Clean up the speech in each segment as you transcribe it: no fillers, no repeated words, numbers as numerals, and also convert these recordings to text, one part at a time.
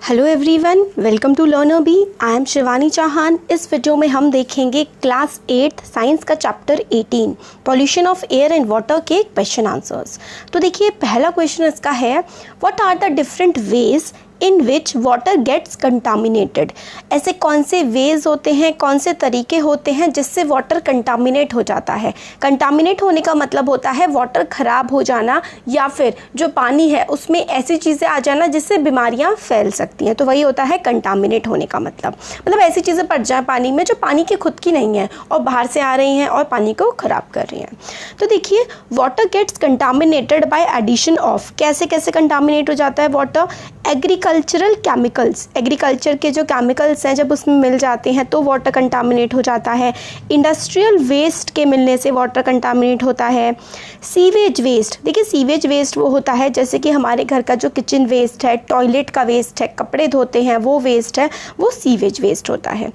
Hello everyone, welcome to Learner B. I am Shivani Chauhan. इस video में हम देखेंगे क्लास 8 साइंस का chapter 18 pollution of air and water के क्वेश्चन आंसर्स। तो देखिए, पहला क्वेश्चन इसका है, what are the different ways in which water gets contaminated. ऐसे कौन से वेज होते हैं, कौन से तरीके होते हैं जिससे वाटर कंटामिनेट हो जाता है। कंटामिनेट होने का मतलब होता है वाटर ख़राब हो जाना या फिर जो पानी है उसमें ऐसी चीज़ें आ जाना जिससे बीमारियां फैल सकती हैं। तो वही होता है कंटामिनेट होने का मतलब ऐसी चीज़ें पड़ जाए पानी में जो पानी की खुद की नहीं है और बाहर से आ रही हैं और पानी को ख़राब कर रही हैं। तो देखिए, water gets contaminated by addition of, कैसे कैसे कंटामिनेट हो जाता है वाटर। एग्रीकल्चरल केमिकल्स, एग्रीकल्चर के जो केमिकल्स हैं जब उसमें मिल जाते हैं तो वाटर कंटामिनेट हो जाता है। इंडस्ट्रियल वेस्ट के मिलने से वाटर कंटामिनेट होता है। सीवेज वेस्ट, देखिए सीवेज वेस्ट वो होता है जैसे कि हमारे घर का जो किचन वेस्ट है, टॉयलेट का वेस्ट है, कपड़े धोते हैं वो वेस्ट है, वो सीवेज वेस्ट होता है।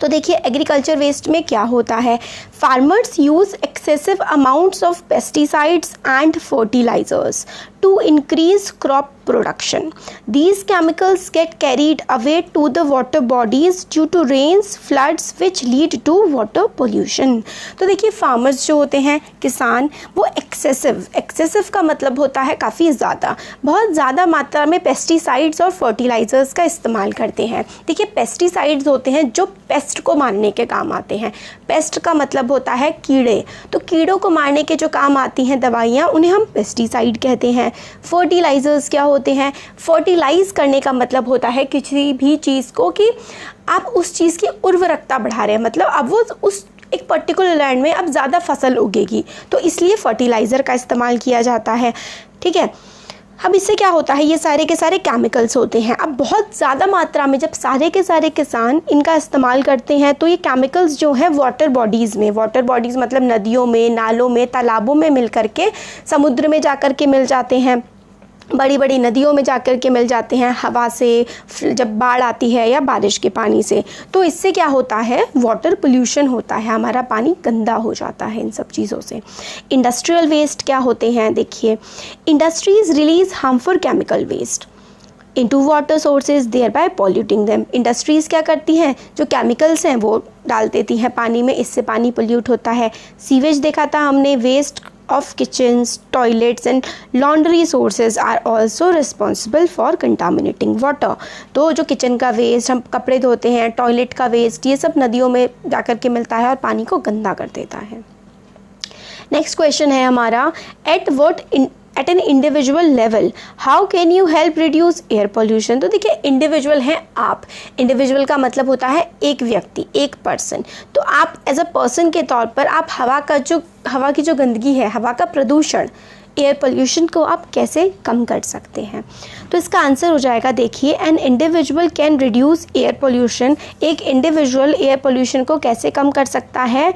तो देखिए, एग्रीकल्चर वेस्ट में क्या होता है, farmers use excessive amounts of pesticides and fertilisers to increase crop production. These chemicals get carried away to the water bodies due to rains, floods which lead to water pollution. तो देखिए, farmers जो होते हैं, किसान, वो excessive का मतलब होता है काफ़ी ज़्यादा, बहुत ज़्यादा मात्रा में पेस्टिसाइड्स और फर्टिलाइजर्स का इस्तेमाल करते हैं। देखिए, पेस्टिसाइड्स होते हैं जो पेस्ट को मारने के काम आते हैं। पेस्ट का मतलब होता है कीड़े, तो कीड़ों को मारने के जो काम आती हैं दवाइयाँ, उन्हें हम पेस्टिसाइड कहते हैं। फर्टिलाइजर्स क्या होते हैं, फर्टिलाइज करने का मतलब होता है किसी भी चीज़ को कि आप उस चीज़ की उर्वरकता बढ़ा रहे हैं, मतलब अब वो उस एक पर्टिकुलर लैंड में अब ज़्यादा फसल उगेगी, तो इसलिए फर्टिलाइज़र का इस्तेमाल किया जाता है। ठीक है, अब इससे क्या होता है, ये सारे के सारे केमिकल्स होते हैं। अब बहुत ज़्यादा मात्रा में जब सारे के सारे किसान इनका इस्तेमाल करते हैं तो ये केमिकल्स जो हैं वाटर बॉडीज़ में, वाटर बॉडीज़ मतलब नदियों में, नालों में, तालाबों में मिल करके समुद्र में जा कर के मिल जाते हैं, बड़ी बड़ी नदियों में जाकर के मिल जाते हैं हवा से, जब बाढ़ आती है या बारिश के पानी से। तो इससे क्या होता है, वाटर पोल्यूशन होता है, हमारा पानी गंदा हो जाता है इन सब चीज़ों से। इंडस्ट्रियल वेस्ट क्या होते हैं, देखिए, industries release harmful chemical waste into water sources thereby polluting them. Industries क्या करती हैं, जो केमिकल्स हैं वो डाल देती हैं पानी में, इससे पानी पोल्यूट होता है। सीवेज देखा था हमने, waste of kitchens, toilets and laundry sources are also responsible for contaminating water. तो जो किचन का वेस्ट, हम कपड़े धोते हैं, टॉयलेट का वेस्ट, ये सब नदियों में जाकर के मिलता है और पानी को गंदा कर देता है। नेक्स्ट क्वेश्चन है हमारा, at an individual level how can you help reduce air pollution. तो देखिए, इंडिविजुअल हैं आप, इंडिविजुअल का मतलब होता है एक व्यक्ति, एक पर्सन। तो आप एज अ पर्सन के तौर पर आप हवा की जो गंदगी है, हवा का प्रदूषण, एयर पोल्यूशन को आप कैसे कम कर सकते हैं। तो इसका आंसर हो जाएगा, देखिए, an individual can reduce air pollution. एक इंडिविजुअल एयर पोल्यूशन को कैसे कम कर सकता है,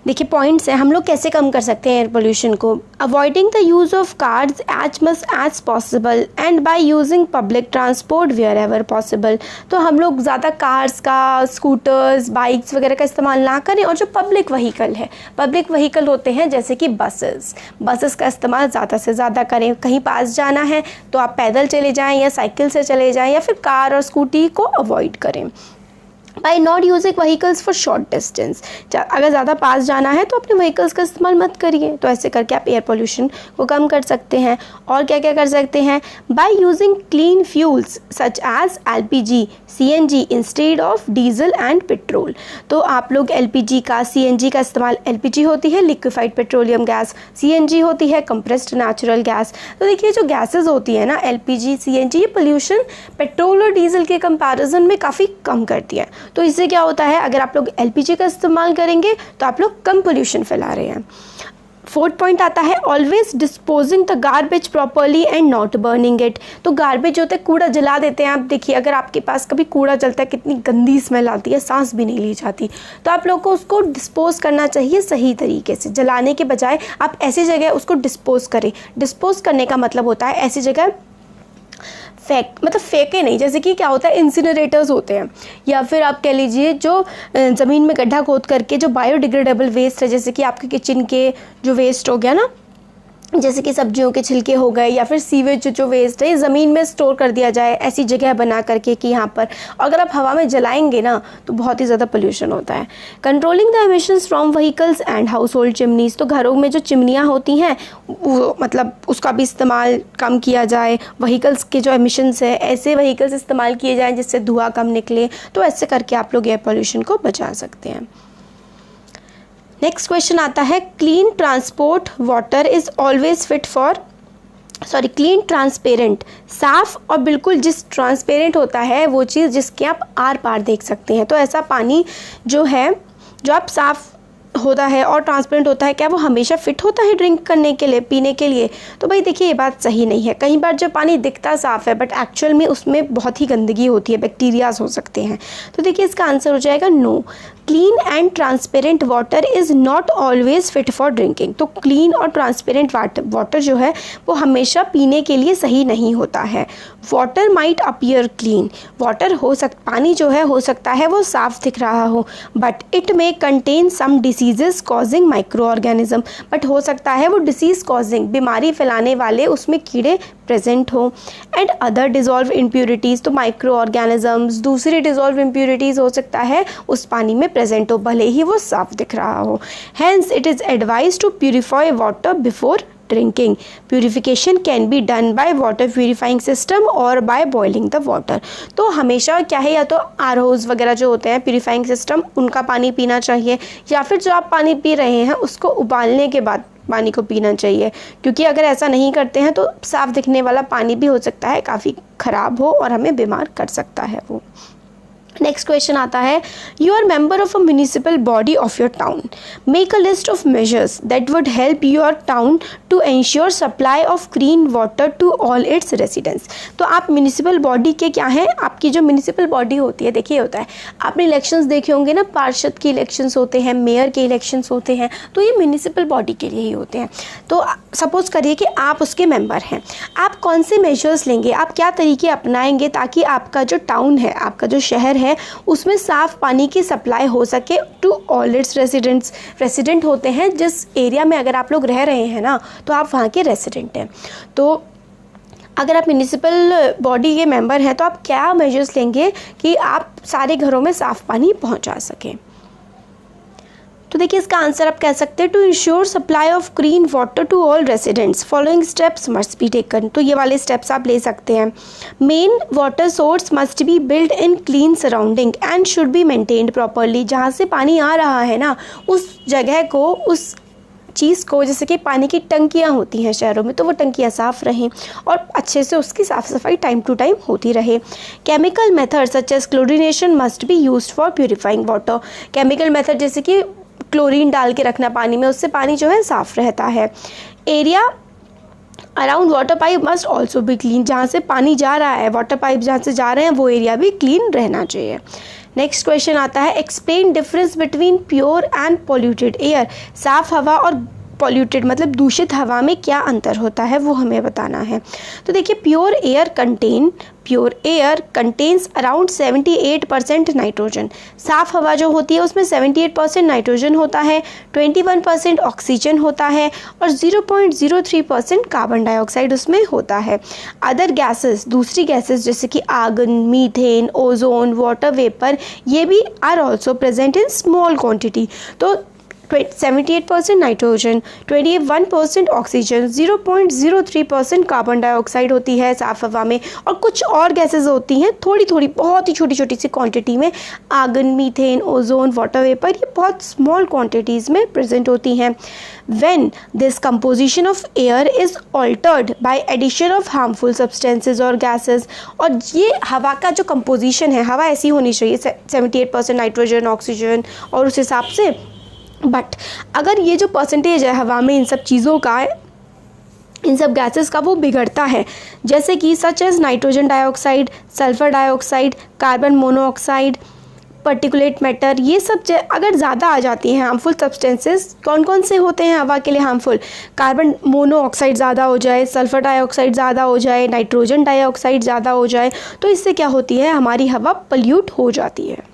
देखिए पॉइंट्स हैं, हम लोग कैसे कम कर सकते हैं एयर पोल्यूशन को। Avoiding the use of cars as much as possible and by using public transport wherever possible. तो हम लोग ज़्यादा कार्स का, स्कूटर्स, बाइक्स वगैरह का इस्तेमाल ना करें, और जो पब्लिक व्हीकल होते हैं जैसे कि बसेस का इस्तेमाल ज़्यादा से ज़्यादा करें। कहीं पास जाना है तो आप पैदल चले जाएँ या साइकिल से चले जाएँ, या फिर कार और स्कूटी को अवॉइड करें। By not using vehicles for short distance, अगर ज़्यादा पास जाना है तो अपने व्हीकल्स का इस्तेमाल मत करिए। तो ऐसे करके आप एयर पोल्यूशन को कम कर सकते हैं। और क्या क्या कर सकते हैं, by using clean fuels such as LPG, CNG instead of diesel and petrol. तो आप लोग LPG का, CNG का इस्तेमाल, LPG होती है लिक्विफाइड पेट्रोलियम गैस, CNG होती है कंप्रेस्ड नेचुरल गैस। तो देखिए, जो गैसेज होती है ना, LPG, CNG, ये पोल्यूशन पेट्रोल और डीजल के कंपैरिजन में काफ़ी कम करती है। तो इससे क्या होता है, अगर आप लोग LPG का इस्तेमाल करेंगे तो आप लोग कम पोल्यूशन फैला रहे हैं। फोर्थ पॉइंट आता है, always disposing the garbage properly and not burning it. तो गार्बेज होता है, कूड़ा जला देते हैं आप। देखिए, अगर आपके पास कभी कूड़ा जलता है, कितनी गंदी स्मेल आती है, सांस भी नहीं ली जाती। तो आप लोग को उसको डिस्पोज करना चाहिए सही तरीके से, जलाने के बजाय आप ऐसी जगह उसको डिस्पोज करें। डिस्पोज करने का मतलब होता है ऐसी जगह फेंके नहीं, जैसे कि क्या होता है, इंसिनरेटर्स होते हैं, या फिर आप कह लीजिए जो ज़मीन में गड्ढा खोद करके जो बायोडिग्रेडेबल वेस्ट है, जैसे कि आपके किचन के जो वेस्ट हो गया ना, जैसे कि सब्जियों के छिलके हो गए या फिर सीवेज जो वेस्ट है ज़मीन में स्टोर कर दिया जाए ऐसी जगह बना करके कि यहाँ पर अगर आप हवा में जलाएंगे ना तो बहुत ही ज़्यादा पोल्यूशन होता है। Controlling the emissions from vehicles and house hold chimneys, तो घरों में जो चिमनियाँ होती हैं वो मतलब उसका भी इस्तेमाल कम किया जाए। व्हीकल्स के जो एमिशंस है ऐसे व्हीकल्स इस्तेमाल किए जाएँ जिससे धुआं कम निकले, तो ऐसे करके आप लोग एयर पोल्यूशन को बचा सकते हैं। नेक्स्ट क्वेश्चन आता है clean transport water is always fit for clean transparent, साफ और बिल्कुल जिस ट्रांसपेरेंट होता है वो चीज़ जिसके आप आर पार देख सकते हैं। तो ऐसा पानी जो है जो आप साफ होता है और ट्रांसपेरेंट होता है, क्या वो हमेशा फिट होता है ड्रिंक करने के लिए, पीने के लिए? तो भाई देखिए ये बात सही नहीं है। कई बार जो पानी दिखता साफ़ है बट एक्चुअल में उसमें बहुत ही गंदगी होती है, बैक्टीरियाज हो सकते हैं। तो देखिए इसका आंसर हो जाएगा no. Clean and transparent water is not always fit for drinking. तो क्लीन और ट्रांसपेरेंट वाटर जो है वो हमेशा पीने के लिए सही नहीं होता है। वाटर माइट अपीयर क्लीन, पानी जो है हो सकता है वो साफ दिख रहा हो, but it may contain some diseases causing microorganism, but हो सकता है वो डिसीज कॉजिंग, बीमारी फैलाने वाले उसमें कीड़े प्रेजेंट हो। एंड अदर डिजॉल्व इम्प्यूरिटीज़, तो माइक्रो ऑर्गेनिजम्स दूसरी डिजॉल्व इम्प्यूरिटीज़ हो सकता है उस पानी में प्रेजेंट हो, भले ही वो साफ दिख रहा हो। Hence it is advise to purify water before drinking. Purification can be done by water purifying system और बाय बॉइलिंग द वाटर। तो हमेशा क्या है, या तो आरओज वगैरह जो होते हैं प्यूरिफाइंग सिस्टम, उनका पानी पीना चाहिए, या फिर जो आप पानी पी रहे हैं उसको उबालने के बाद पानी को पीना चाहिए, क्योंकि अगर ऐसा नहीं करते हैं तो साफ दिखने वाला पानी भी हो सकता है काफ़ी ख़राब हो और हमें बीमार कर सकता है वो। नेक्स्ट क्वेश्चन आता है you are member of a municipal body of your town, make a list of measures that would help your town to ensure supply of clean water to all its residents. तो आप municipal body के क्या हैं, आपकी जो municipal body होती है, देखिए होता है आपने इलेक्शंस देखे होंगे ना, पार्षद के इलेक्शंस होते हैं, मेयर के इलेक्शंस होते हैं, तो ये म्यूनिसिपल बॉडी के लिए ही होते हैं। तो सपोज करिए कि आप उसके मेंबर हैं, आप कौन से मेजर्स लेंगे, आप क्या तरीके अपनाएंगे ताकि आपका जो टाउन है, आपका जो शहर है उसमें साफ पानी की सप्लाई हो सके to all its residents. Resident होते हैं जिस एरिया में अगर आप लोग रह रहे हैं ना, तो आप वहाँ के रेसिडेंट हैं। तो अगर आप म्यूनिसिपल बॉडी के मेंबर हैं तो आप क्या मेजर्स लेंगे कि आप सारे घरों में साफ पानी पहुँचा सकें? तो देखिए इसका आंसर आप कह सकते हैं to ensure supply of clean water to all residents following steps must be taken. तो ये वाले स्टेप्स आप ले सकते हैं। Main water source must be build in clean surrounding and should be maintained properly. जहाँ से पानी आ रहा है ना, उस जगह को, उस चीज़ को, जैसे कि पानी की टंकियाँ होती हैं शहरों में, तो वो टंकियाँ साफ़ रहें और अच्छे से उसकी साफ़ सफाई टाइम टू टाइम होती रहे। Chemical method such as chlorination must be used for purifying water. Chemical method जैसे कि क्लोरीन डाल के रखना पानी में, उससे पानी जो है साफ़ रहता है। Area around water pipe must also be clean. जहाँ से पानी जा रहा है, वाटर पाइप जहाँ से जा रहे हैं, वो एरिया भी क्लीन रहना चाहिए। नेक्स्ट क्वेश्चन आता है explain difference between pure and polluted air. साफ हवा और पॉल्यूटेड मतलब दूषित हवा में क्या अंतर होता है वो हमें बताना है। तो देखिए pure air contains around 78% nitrogen. साफ हवा जो होती है उसमें 78% नाइट्रोजन होता है, 21% ऑक्सीजन होता है और 0.03% कार्बन डाइऑक्साइड उसमें होता है। अदर गैसेस, दूसरी गैसेस जैसे कि argon, methane, ozone, water vapour, ये भी are also present in small quantity. तो 78% नाइट्रोजन, 21% ऑक्सीजन, 0.03% कार्बन डाइऑक्साइड होती है साफ हवा में, और कुछ और गैसेस होती हैं थोड़ी थोड़ी, बहुत ही छोटी छोटी सी क्वांटिटी में। Argon, methane, ozone, water vapour, ये बहुत स्मॉल क्वांटिटीज़ में प्रेजेंट होती हैं। When this composition of air is altered by addition of harmful substances और गैसेज। और ये हवा का जो कंपोजिशन है, हवा ऐसी होनी चाहिए 78% नाइट्रोजन, ऑक्सीजन और उस हिसाब से, बट अगर ये जो परसेंटेज है हवा में इन सब चीज़ों का, इन सब गैसेस का, वो बिगड़ता है, जैसे कि such as nitrogen dioxide, sulphur dioxide, carbon monoxide, particulate matter, ये सब अगर ज़्यादा आ जाती हैं हार्मफुल सब्सटेंसेस, कौन कौन से होते हैं हवा के लिए हार्मफुल, कार्बन मोनोऑक्साइड ज़्यादा हो जाए, सल्फर डाइऑक्साइड ज़्यादा हो जाए, नाइट्रोजन डाइऑक्साइड ज़्यादा हो जाए, तो इससे क्या होती है, हमारी हवा पल्यूट हो जाती है।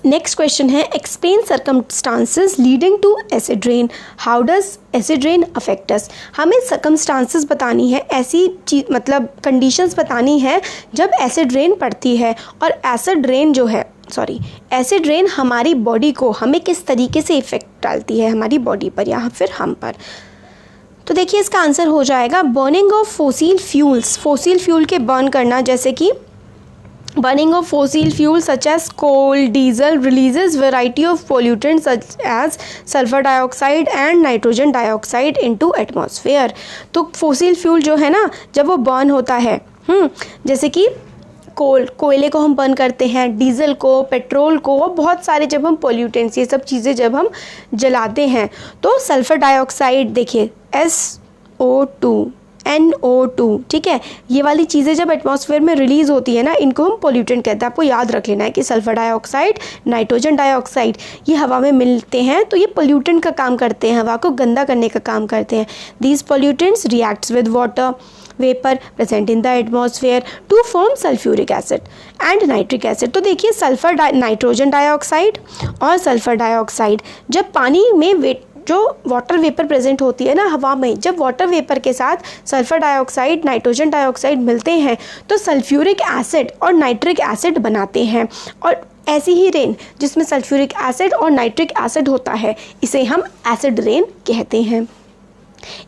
नेक्स्ट क्वेश्चन है explain circumstances leading to acid rain, how does acid rain affect us. हमें सर्कमस्टांसेस बतानी है, ऐसी चीज मतलब कंडीशंस बतानी है जब एसिड रेन पड़ती है, और एसिड रेन हमारी बॉडी को हमें किस तरीके से इफेक्ट डालती है हमारी बॉडी पर या फिर हम पर। तो देखिए इसका आंसर हो जाएगा burning of fossil fuels, fossil fuel के बर्न करना, जैसे कि burning of fossil fuels such as coal, diesel releases variety of pollutants such as sulfur dioxide and nitrogen dioxide into atmosphere। तो fossil fuel जो है ना जब वो बर्न होता है जैसे कि कोयले को हम बर्न करते हैं, डीजल को, पेट्रोल को, बहुत सारे जब हम पोल्यूटेंट्स ये सब चीज़ें जब हम जलाते हैं तो सल्फर डाइऑक्साइड, देखिए SO2 NO2, ठीक है, ये वाली चीज़ें जब एटमॉस्फेयर में रिलीज़ होती है ना, इनको हम पोल्यूटेंट कहते हैं। आपको याद रख लेना है कि सल्फर डाइऑक्साइड, नाइट्रोजन डाइऑक्साइड ये हवा में मिलते हैं तो ये पोल्यूटेंट का काम करते हैं, हवा को गंदा करने का काम करते हैं। These pollutants reacts with water vapour present in the atmosphere to form sulphuric acid and nitric acid. तो देखिए नाइट्रोजन डाइऑक्साइड और सल्फर डाइऑक्साइड जब पानी में जो वाटर वेपर प्रेजेंट होती है ना हवा में, जब वाटर वेपर के साथ सल्फर डाइऑक्साइड, नाइट्रोजन डाइऑक्साइड मिलते हैं तो सल्फ्यूरिक एसिड और नाइट्रिक एसिड बनाते हैं, और ऐसी ही रेन जिसमें सल्फ्यूरिक एसिड और नाइट्रिक एसिड होता है इसे हम एसिड रेन कहते हैं।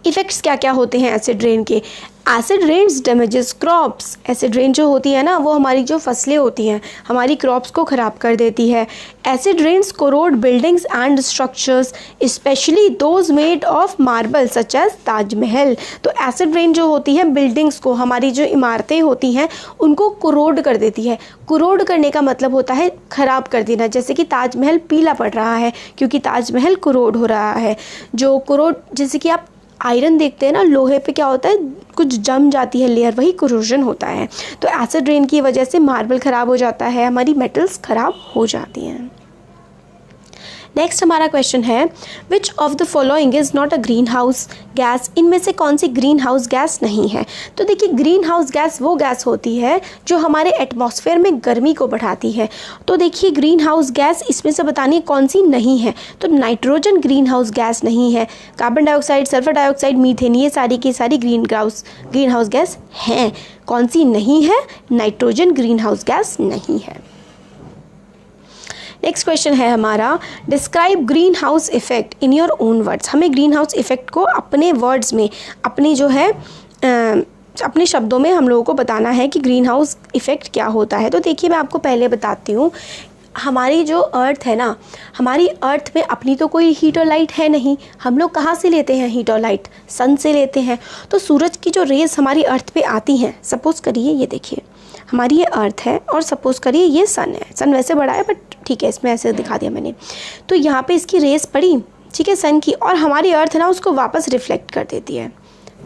इफ़ेक्ट्स क्या क्या होते हैं एसिड रेन के? Acid rains damages crops, acid rain जो होती है ना वो हमारी जो फसलें होती हैं हमारी क्रॉप्स को ख़राब कर देती है। Acid rains corrode buildings and structures especially those made of marble such as Taj Mahal. तो एसिड रेन जो होती है बिल्डिंग्स को, हमारी जो इमारतें होती हैं उनको कोरोड कर देती है। कोरोड करने का मतलब होता है ख़राब कर देना, जैसे कि ताजमहल पीला पड़ रहा है क्योंकि ताजमहल कोरोड हो रहा है। जो कोरोड, जैसे कि आप आयरन देखते हैं ना, लोहे पे क्या होता है कुछ जम जाती है लेयर, वही कोरोजन होता है। तो एसिड रेन की वजह से मार्बल ख़राब हो जाता है, हमारी मेटल्स ख़राब हो जाती हैं। नेक्स्ट हमारा क्वेश्चन है which of the following is not a green house gas, इनमें से कौन सी ग्रीन हाउस गैस नहीं है? तो देखिए ग्रीन हाउस गैस वो गैस होती है जो हमारे एटमॉस्फेयर में गर्मी को बढ़ाती है। तो देखिए ग्रीन हाउस गैस इसमें से बतानी कौन सी नहीं है। तो नाइट्रोजन ग्रीन हाउस गैस नहीं है, carbon dioxide, sulphur dioxide, methane ये सारी की सारी ग्रीन हाउस गैस हैं। कौन सी नहीं है? नाइट्रोजन ग्रीन हाउस गैस नहीं है। नेक्स्ट क्वेश्चन है हमारा describe green house effect in your own words. हमें ग्रीन हाउस इफेक्ट को अपने वर्ड्स में, अपनी जो है अपने शब्दों में हम लोगों को बताना है कि ग्रीन हाउस इफेक्ट क्या होता है। तो देखिए मैं आपको पहले बताती हूँ, हमारी जो अर्थ है ना, हमारी अर्थ में अपनी तो कोई हीट और लाइट है नहीं। हम लोग कहाँ से लेते हैं हीट और लाइट? सन से लेते हैं। तो सूरज की जो रेज हमारी अर्थ पे आती हैं, सपोज़ करिए ये देखिए हमारी ये अर्थ है और सपोज़ करिए ये सन है। सन वैसे बड़ा है बट ठीक है, इसमें ऐसे दिखा दिया मैंने। तो यहाँ पे इसकी रेस पड़ी, ठीक है, सन की, और हमारी अर्थ ना उसको वापस रिफ्लेक्ट कर देती है,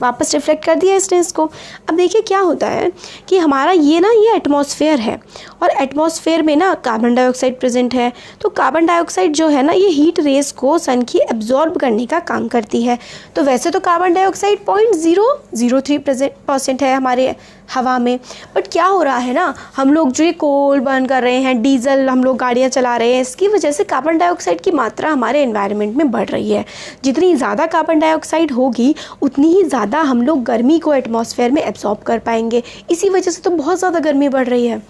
वापस रिफ्लेक्ट कर दिया इसने इसको। अब देखिए क्या होता है कि हमारा ये एटमॉस्फेयर है और एटमॉस्फेयर में ना कार्बन डाइऑक्साइड प्रेजेंट है। तो कार्बन डाइऑक्साइड जो है ना ये हीट रेस को सन की एब्जॉर्ब करने का काम करती है। तो वैसे तो कार्बन डाइऑक्साइड 0.003% है हमारे हवा में, बट क्या हो रहा है ना, हम लोग जो ये कोल बर्न कर रहे हैं, डीजल हम लोग गाड़ियाँ चला रहे हैं, इसकी वजह से कार्बन डाइऑक्साइड की मात्रा हमारे एनवायरनमेंट में बढ़ रही है। जितनी ज़्यादा कार्बन डाइऑक्साइड होगी उतनी ही ज़्यादा हम लोग गर्मी को एटमॉस्फेयर में एब्जॉर्ब कर पाएंगे। इसी वजह से तो बहुत ज़्यादा गर्मी बढ़ रही है।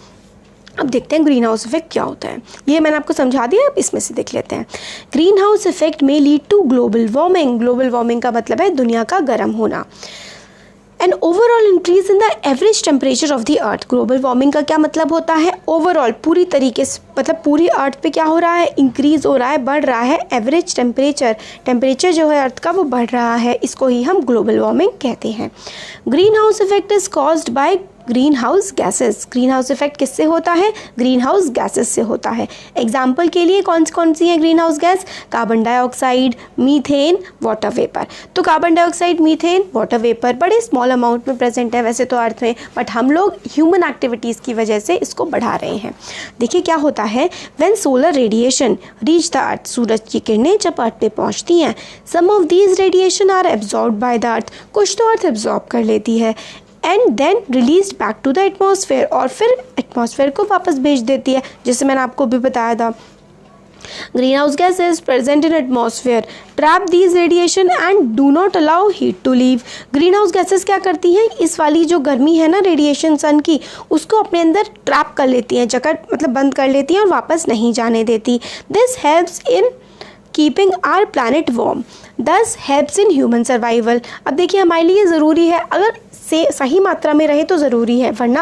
अब देखते हैं ग्रीन हाउस इफेक्ट क्या होता है। ये मैंने आपको समझा दिया, अब इसमें से देख लेते हैं। ग्रीन हाउस इफेक्ट में lead to global warming. Global warming का मतलब है दुनिया का गर्म होना। And overall increase in the average temperature of the earth. Global warming का क्या मतलब होता है? ओवरऑल पूरी तरीके से, मतलब पूरी अर्थ पे क्या हो रहा है? इंक्रीज हो रहा है, बढ़ रहा है एवरेज टेम्परेचर जो है अर्थ का वो बढ़ रहा है। इसको ही हम ग्लोबल वार्मिंग कहते हैं। Green house effect is caused by green house gases. Green house effect किससे होता है? ग्रीन हाउस गैसेस से होता है। एग्जाम्पल के लिए कौन सी है ग्रीन हाउस गैस? Carbon dioxide, methane, water vapour. तो carbon dioxide, methane, water vapour बड़े स्मॉल अमाउंट में प्रेजेंट है वैसे तो अर्थ में, बट हम लोग ह्यूमन एक्टिविटीज़ की वजह से इसको बढ़ा रहे हैं। देखिए क्या होता है, when solar radiation reach the earth, सूरज की किरणें जब अर्थ पे पहुंचती हैं, some of these radiation are absorbed by the earth, कुछ तो अर्थ एब्जॉर्ब कर लेती है, and then release back to the atmosphere, और फिर एटमॉस्फेयर को वापस भेज देती है। जैसे मैंने आपको भी बताया था green house gases present in atmosphere trap these radiation and do not allow heat to leave. Green house gases क्या करती हैं, इस वाली जो गर्मी है ना रेडिएशन सन की, उसको अपने अंदर ट्रैप कर लेती हैं, जकड़ मतलब बंद कर लेती हैं और वापस नहीं जाने देती। This helps in keeping our planet warm, this helps in human survival. अब देखिए हमारे लिए ज़रूरी है, अगर से सही मात्रा में रहे तो ज़रूरी है, वरना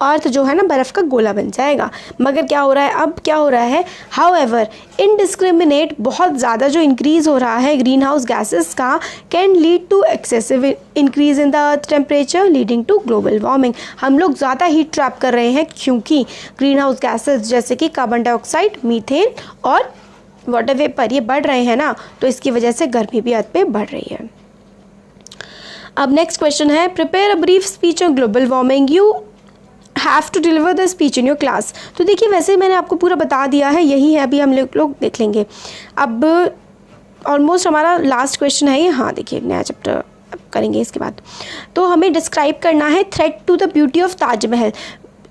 अर्थ जो है ना बर्फ़ का गोला बन जाएगा। मगर क्या हो रहा है, अब क्या हो रहा है, हाउएवर इनडिस्क्रिमिनेट बहुत ज़्यादा जो इंक्रीज़ हो रहा है ग्रीन हाउस गैसेस का can lead to excessive increase in the earth temperature leading to global warming. हम लोग ज़्यादा हीट ट्रैप कर रहे हैं क्योंकि ग्रीन हाउस गैसेस जैसे कि कार्बन डाइऑक्साइड, मीथेन और वाटर वेपर ये बढ़ रहे हैं ना, तो इसकी वजह से गर्मी भी अर्थ पे बढ़ रही है। अब नेक्स्ट क्वेश्चन है, prepare a brief speech on global warming, you have to deliver the speech in your class. तो देखिए वैसे मैंने आपको पूरा बता दिया है, यही है, अभी हम लोग देख लेंगे। अब ऑलमोस्ट हमारा लास्ट क्वेश्चन है ये, हाँ देखिए नया चैप्टर करेंगे इसके बाद। तो हमें डिस्क्राइब करना है threat to the beauty of Taj Mahal,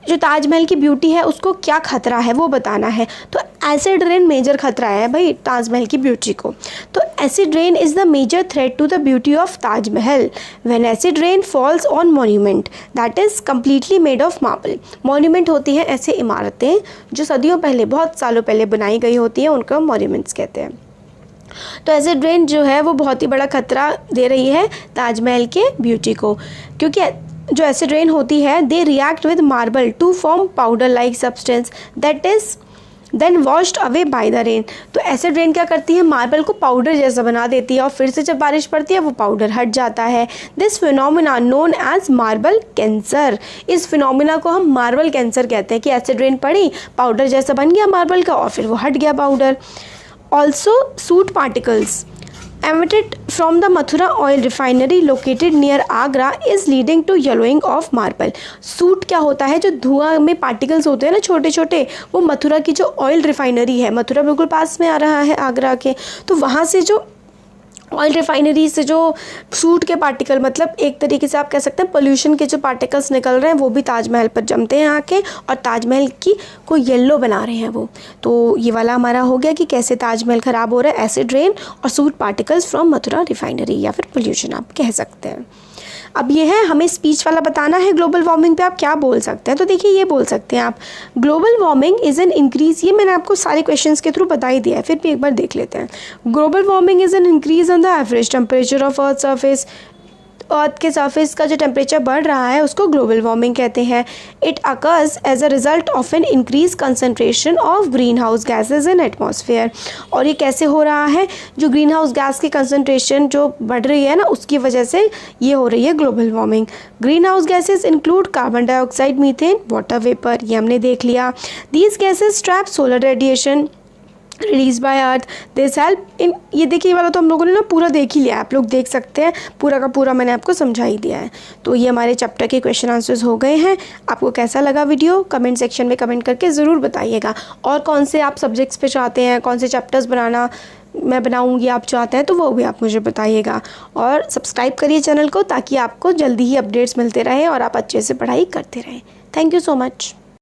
जो ताजमहल की ब्यूटी है उसको क्या खतरा है वो बताना है। तो एसिड रेन मेजर खतरा है भाई ताजमहल की ब्यूटी को। तो acid rain is the major threat to the beauty of Taj Mahal when acid rain falls on monument that is completely made of marble. Monument होती हैं ऐसे इमारतें जो सदियों पहले, बहुत सालों पहले बनाई गई होती हैं, उनको मॉन्यूमेंट्स कहते हैं। तो एसिड रेन जो है वो बहुत ही बड़ा खतरा दे रही है ताजमहल के ब्यूटी को, क्योंकि जो एसिड रेन होती है they react with marble to form powder like substance that is then washed away by the rain. तो एसिड रेन क्या करती है, मार्बल को पाउडर जैसा बना देती है और फिर से जब बारिश पड़ती है वो पाउडर हट जाता है। This phenomena known as marble cancer, इस फिनोमिना को हम मार्बल कैंसर कहते हैं कि एसिड रेन पड़ी, पाउडर जैसा बन गया मार्बल का और फिर वो हट गया powder. Also suit particles emitted from the Mathura oil refinery located near Agra is leading to yellowing of marble। Suit क्या होता है, जो धुआं में पार्टिकल्स होते हैं ना छोटे छोटे, वो मथुरा की जो ऑयल रिफाइनरी है, मथुरा बिल्कुल पास में आ रहा है आगरा के, तो वहाँ से जो ऑयल रिफाइनरी से जो सूट के पार्टिकल, मतलब एक तरीके से आप कह सकते हैं पोल्यूशन के जो पार्टिकल्स निकल रहे हैं वो भी ताजमहल पर जमते हैं आके और ताजमहल की को येलो बना रहे हैं वो। तो ये वाला हमारा हो गया कि कैसे ताजमहल ख़राब हो रहा है, एसिड रेन और suit particles from Mathura refinery, या फिर पोल्यूशन आप कह सकते हैं। अब ये है हमें स्पीच वाला बताना है, ग्लोबल वार्मिंग पे आप क्या बोल सकते हैं। तो देखिए ये बोल सकते हैं आप, global warming is an increase, ये मैंने आपको सारे क्वेश्चंस के थ्रू बता ही दिया है, फिर भी एक बार देख लेते हैं। Global warming is an increase in the average temperature of earth surface, earth के सरफेस का जो टेम्परेचर बढ़ रहा है उसको ग्लोबल वार्मिंग कहते हैं। It occurs as a result of an increase concentration of green house gases in atmosphere. और ये कैसे हो रहा है, जो ग्रीन हाउस गैस की कंसनट्रेशन जो बढ़ रही है ना उसकी वजह से ये हो रही है global warming. Green house gases include carbon dioxide, methane, water vapour, ये हमने देख लिया। These gases trap solar radiation release by earth, this help in, ये देखिए ये वाला तो हम लोगों ने ना पूरा देख ही लिया, आप लोग देख सकते हैं पूरा का पूरा मैंने आपको समझा ही दिया है। तो ये हमारे चैप्टर के क्वेश्चन आंसर्स हो गए हैं। आपको कैसा लगा वीडियो कमेंट सेक्शन में कमेंट करके ज़रूर बताइएगा, और कौन से आप सब्जेक्ट्स पे चाहते हैं, कौन से चैप्टर्स बनाना मैं बनाऊंगी आप चाहते हैं तो वो भी आप मुझे बताइएगा। और सब्सक्राइब करिए चैनल को ताकि आपको जल्दी ही अपडेट्स मिलते रहें और आप अच्छे से पढ़ाई करते रहें। Thank you so much.